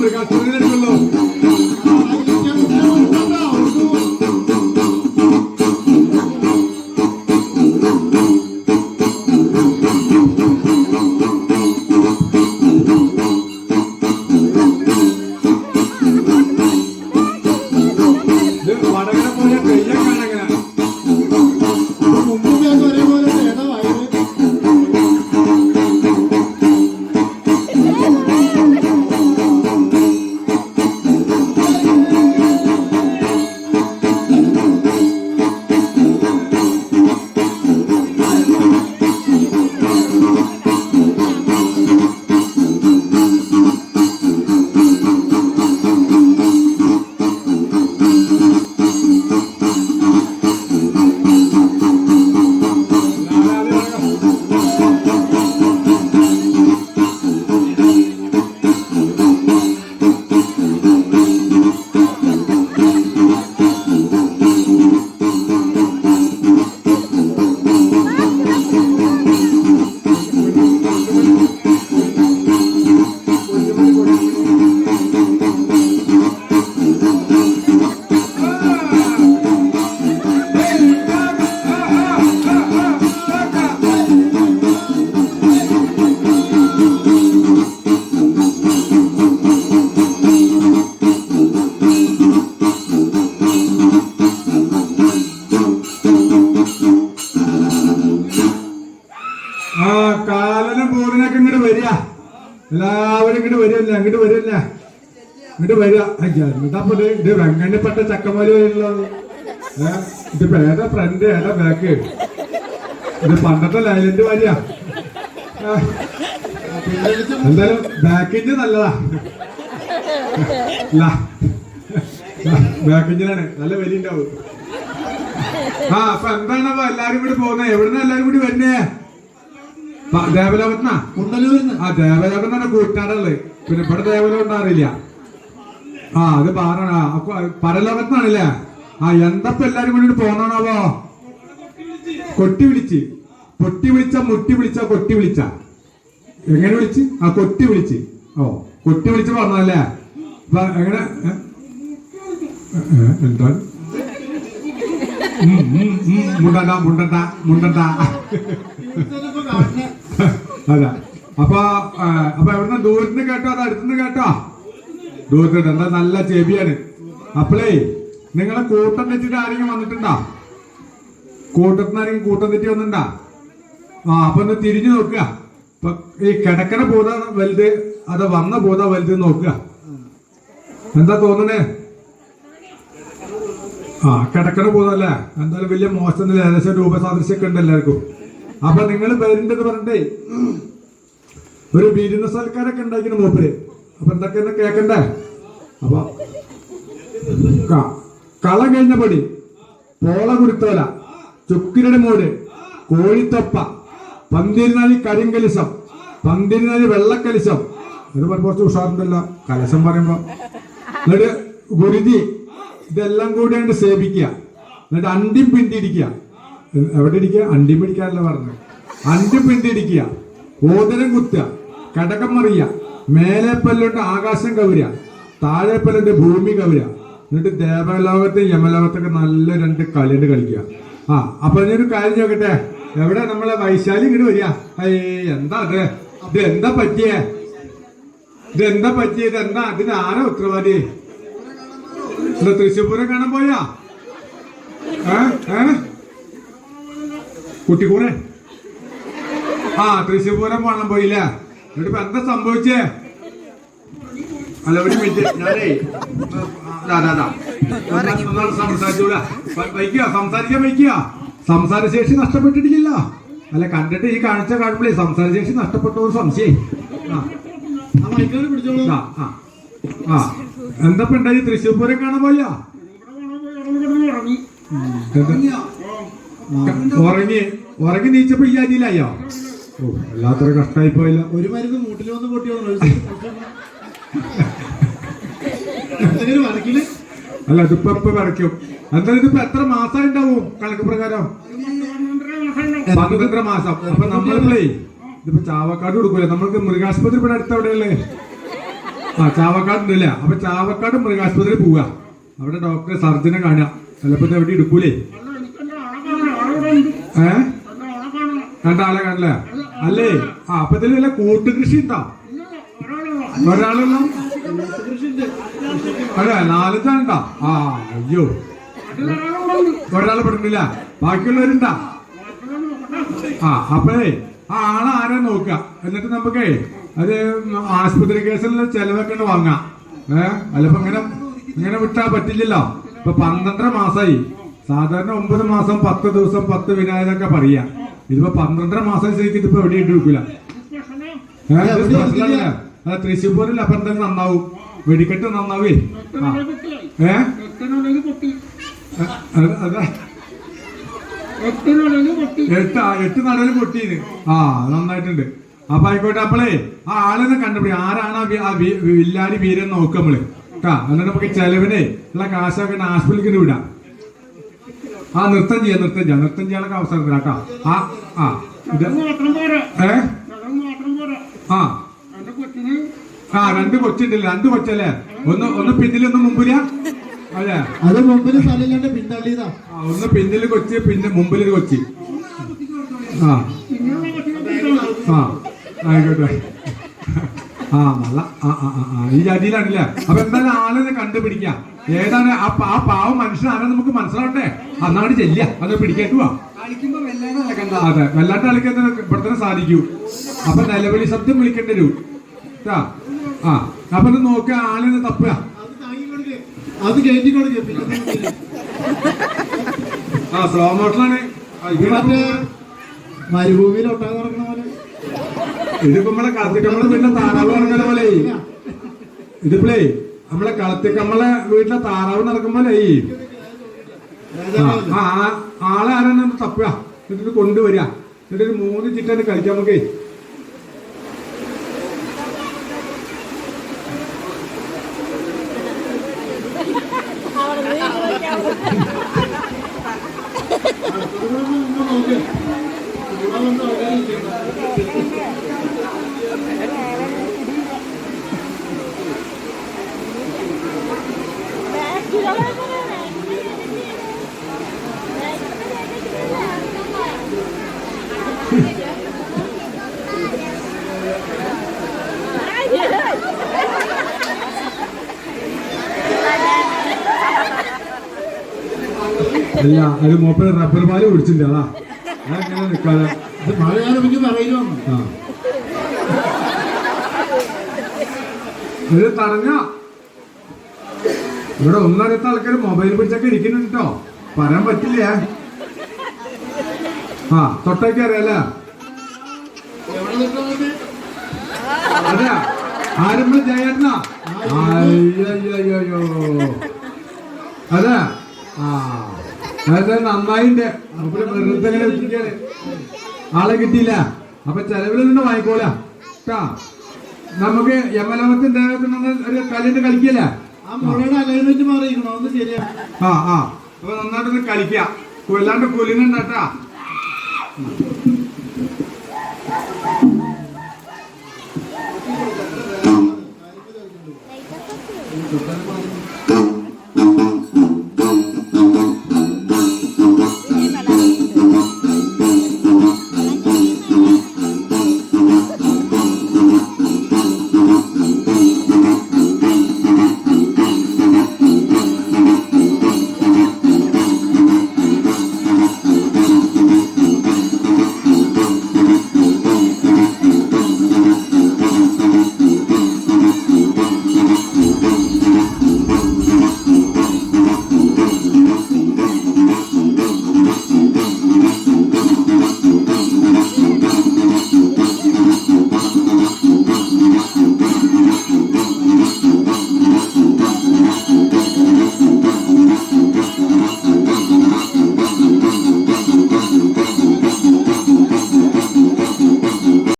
മൃഗാശുപത്രിയിലെടുക്കുള്ളൂ. കാലനും പൂറിനൊക്കെ ഇങ്ങോട്ട് വരിക, എല്ലാവരും ഇങ്ങോട്ട് വരില്ല, ഇങ്ങോട്ട് വരില്ല, ഇങ്ങോട്ട് വരിക. എന്നിട്ടപ്പോ ഇത് വെങ്ങണ്ണിപ്പെട്ട ചക്കമലി വരുള്ളത്. ഇതിപ്പോ ഏതാ ഫ്രണ്ട് ഏതാ ബാക്ക്? ഇത് പണ്ടത്തെ ലൈലന്റ് വരിക. എന്തായാലും ബാക്കിഞ്ച് നല്ലതാ, ബാക്കിഞ്ചിലാണ് നല്ല വലിയ ഉണ്ടാവും. അപ്പൊ എന്താണപ്പോ എല്ലാരും കൂടി പോകുന്നത്? എവിടുന്ന എല്ലാരും കൂടി വരുന്നേ? ദേവലോകത്തിനാ? കുണ്ടലൂരിന്ന്. ദേവലോകം തന്നെ കൂട്ടാടുള്ളത്. പിന്നെ ഇവിടെ ദേവലോകം ഉണ്ടാറില്ല. അത് പരലോകത്തിനാണല്ലേ? എന്തപ്പോ എല്ലാരും കൂടി പോന്നാണാവോ? കൊട്ടി വിളിച്ച്, പൊട്ടി വിളിച്ച, മുട്ടി വിളിച്ച, കൊട്ടി വിളിച്ച, എങ്ങനെ വിളിച്ച്? കൊട്ടി വിളിച്ച്. കൊട്ടി വിളിച്ച് പറഞ്ഞല്ലേ? എങ്ങനെ? എന്താ മുണ്ടണ്ട മുണ്ടണ്ട മുണ്ടണ്ട. അതാ അപ്പൊ എവിടുന്ന് ദൂരത്തുനിന്ന് കേട്ടോ അത് അടുത്തുനിന്ന് കേട്ടോ? ദൂരത്തുണ്ട്. എന്താ നല്ല ചെവിയാണ്. അപ്പളേ നിങ്ങളെ കൂട്ടം തെറ്റിട്ട് ആരെങ്കിലും വന്നിട്ടുണ്ടോ? കൂട്ടത്തിന് ആരെങ്കിലും കൂട്ടം തെറ്റി വന്നിട്ടുണ്ടാ? അപ്പൊ ഒന്ന് തിരിഞ്ഞു നോക്കുക. ഈ കിടക്കണ ഭൂത വലുത് അത് വന്ന ഭൂത വലുത് നോക്കുക. എന്താ തോന്നണേ? കിടക്കണ ഭൂതല്ലേ? എന്തായാലും വലിയ മോശം ഏകദേശം രൂപസാദൃശ്യൊക്കെ ഉണ്ട് എല്ലാവർക്കും. അപ്പൊ നിങ്ങൾ പേരുണ്ടെന്ന് പറഞ്ഞിട്ടേ ഒരു വിരുന്ന് സൽക്കാരൊക്കെ ഉണ്ടാക്കിന് മൂപ്പര്. അപ്പൊ എന്തൊക്കെ കേക്കണ്ടേ? അപ്പൊ കളം കഴിഞ്ഞ പൊടി, പോള കുരുത്തോല, ചുക്കിരടി മൂട്, കോഴിത്തൊപ്പ, പന്തിരുന്നാഴി കരിങ്കലിസം, പന്തിരുന്നാഴി വെള്ളക്കലിസം. ഇത് കുറച്ച് ഉഷാറുണ്ടല്ലോ കലശം പറയുമ്പോ. എന്നിട്ട് ഗുരുതി ഇതെല്ലാം കൂടിയാണ്ട് സേവിക്കുക. എന്നിട്ട് അണ്ടിയും പിണ്ടിടിക്കുക. എവിടെ ഇരിക്കുക? അണ്ടിയും പിടിക്കാനല്ല പറഞ്ഞത്. അണ്ടിയും പിണ്ടിടിക്കുക, ഓതരം കുത്തുക, കടകം മറിയ, മേലെ പല്ലുണ്ട് ആകാശം കവരുക, താഴെ പല്ലുണ്ട് ഭൂമി കവരുക. എന്നിട്ട് ദേവലോകത്തെ യമലോകത്തൊക്കെ നല്ല രണ്ട് കളിയുണ്ട് കളിക്കുക. അപ്പൊ ഞാനൊരു കാര്യം ചോദിക്കട്ടെ, എവിടെ നമ്മളെ വൈശാലി ഇങ്ങോട്ട് വരിക? എന്താ അത്? ഇത് എന്താ പറ്റിയേ? ഇതെന്താ പറ്റിയത്? എന്താ അതിന് ആരാ ഉത്തരവാദി? തൃശ്ശൂർ പൂരം കാണാൻ പോയാ? കുട്ടിക്കൂടെ തൃശ്ശൂർ പൂരം കാണാൻ പോയില്ല. എന്നിട്ട് ഇപ്പൊ എന്താ സംഭവിച്ചേ? അല്ല ഒരു മിനിറ്റ്, ഞാനേ സംസാരിച്ചൂടാ. സംസാരിക്കാൻ വയ്ക്കുക. സംസാരശേഷി നഷ്ടപ്പെട്ടിട്ടില്ല. അല്ല കണ്ടിട്ട് ഈ കാണിച്ച കാണുമ്പോഴേ സംസാരശേഷി നഷ്ടപ്പെട്ടു സംശയം. എന്താ ഉണ്ടായി? തൃശ്ശൂർ പൂരം കാണാൻ പോയാ? ഉറങ്ങി നീച്ചപ്പോ ഈ അരിയിലായോ? വല്ലാത്തൊരു കഷ്ടായി പോയില്ല. ഒരു മരുന്ന് മൂട്ടിൽ വന്ന് പൊട്ടിയോ? അല്ല ഇതിപ്പോ വരയ്ക്കും. എന്തായാലും ഇതിപ്പോ എത്ര മാസം ഉണ്ടാവും കണക്ക് പ്രകാരം? 12 മാസം. അപ്പൊ നമ്മളിപ്പോ ഇതിപ്പോ ചാവക്കാട് കൊടുക്കൂല. നമ്മൾക്ക് മൃഗാശുപത്രി ഇവിടെ അടുത്ത് എവിടെയല്ലേ? ചാവക്കാട് ഉണ്ടല്ലേ? അപ്പൊ ചാവക്കാട് മൃഗാശുപത്രിയിൽ പോവുക. അവിടെ ഡോക്ടറെ സർജനെ കാണുക. ചിലപ്പോ എവിടെ എടുക്കൂലേ? രണ്ടാളെ കാണില്ലേ? അല്ലേ? അപ്പൊ ഇതിൽ വല്ല കൂട്ടുകൃഷി ഉണ്ടോ? ഒരാളെല്ലാം അതെ, 4 അയ്യോ, ഒരാള് പെടുന്നില്ല. ബാക്കിയുള്ളവരുണ്ടാ? അപ്പഴേ ആ ആളെ ആരാ നോക്കുക. എന്നിട്ട് നമുക്കേ അത് ആശുപത്രി കേസിലുള്ള ചെലവൊക്കെ വാങ്ങാം. അല്ലപ്പോ ഇങ്ങനെ വിട്ടാ പറ്റില്ലല്ലോ. ഇപ്പൊ 12 മാസമായി. സാധാരണ 9 മാസം 10 ദിവസം 10 വിനായകൊക്കെ പറയാ. ഇതിപ്പോ 12 മാസം ശരിക്കും ഇതിപ്പോ എവിടെ ഇട്ട് എടുക്കൂല. തൃശ്ശൂരിൽ അപ്പൊ എന്തെങ്കിലും നന്നാവും. വെടിക്കെട്ട് നന്നാവേ. അതെ, 8 നടല് പൊട്ടീന്. നന്നായിട്ടുണ്ട്. അപ്പൊ ആയിക്കോട്ടെ. അപ്പളേ ആ ആളെന്നെ കണ്ടുപിടി. ആരാണ് ആ വില്ലാടി വീരൻ നോക്കുക നമ്മള് എന്നിട്ട് നമുക്ക് ചെലവിനെ ഉള്ള കാശൊക്കെ ആശുപത്രിക്ക് വിടാം. നൃത്തം ചെയ്യാനൊക്കെ അവസരം തരാം കേട്ടോ. രണ്ട് കൊച്ചുണ്ടല്ലേ? 2 കൊച്ചല്ലേ? ഒന്ന് പിന്നിലൊന്ന് മുമ്പില. അതെ, അത് മുമ്പില് സ്ഥലമില്ലാണ്ട് പിന്തള്ളിയതാ. ഒന്ന് പിന്നില് കൊച്ചി, പിന്നെ മുമ്പിലൊരു കൊച്ചി. ആയിക്കോട്ടെ. നല്ല ഈ ജാതിയിലാണല്ലേ? അപ്പൊ എന്തായാലും ആളെ കണ്ടുപിടിക്കാം. ഏതാണ് ആ പാവം മനുഷ്യൻ ആരാ നമുക്ക് മനസ്സിലാവട്ടെ. അന്നാട് ചെല്ലുക, അത് പിടിക്കേറ്റുവാ. അതെ, വല്ലാണ്ട് കളിക്കാൻ ഇവിടെ തന്നെ സാധിക്കൂ. അപ്പൊ നിലവിളി ശബ്ദം വിളിക്കേണ്ടി വരൂ. അപ്പൊ ഇത് നോക്കുക, ആളിനെ തപ്പുക. അത് കയറ്റി കൊടുക്കും. സ്ലോ മോഷനാണ്. മരുഭൂമിയിൽ ഒട്ടാതെ നടക്കണ പോലെ. ഇതിപ്പോ നമ്മളെ കളത്തിക്കമ്മളെ വീട്ടിലെ താറാവ് നടക്കുന്ന പോലെ. ഇതിപ്പോഴേ നമ്മളെ കളത്തിക്കമ്മളെ വീട്ടിലെ താറാവ് നടക്കും പോലെ. ആളെ ആരാണ് തപ്പുക, എന്നിട്ട് കൊണ്ടുവരിക. എന്നിട്ട് 3 ചിട്ടായിട്ട് കളിക്കാം നമുക്ക്. അല്ല, അത് മൂപ്പര് റബ്ബർ പാല് കുടിച്ചില്ല. അതങ്ങനെ നിക്കാതെ ഇത് തടഞ്ഞ. ഇവിടെ ഒന്നറിയാത്ത ആൾക്കാർ മൊബൈൽ പിടിച്ചൊക്കെ ഇരിക്കുന്നുണ്ട് കേട്ടോ. പറയാൻ പറ്റില്ല. തൊട്ടൊക്കെ അറിയാലേ? അതെ, ആരംഭം ജയേട്ടനാ. അയ്യോ, അതെ. നന്നായിണ്ട്. വെറുതെ ഇങ്ങനെ വെച്ചിരിക്കാണ്. ആളെ കിട്ടിയില്ല. അപ്പൊ ചെലവിൽ നിന്ന് വാങ്ങിക്കോല. നമുക്ക് യമലമത്തിന്റെ ഒരു കളിന്റെ കളിക്കല്ലേ? അപ്പൊ നന്നായിട്ടൊന്ന് കളിക്കാം. കൊല്ലാണ്ട് കൊല്ലുന്നുണ്ടാ.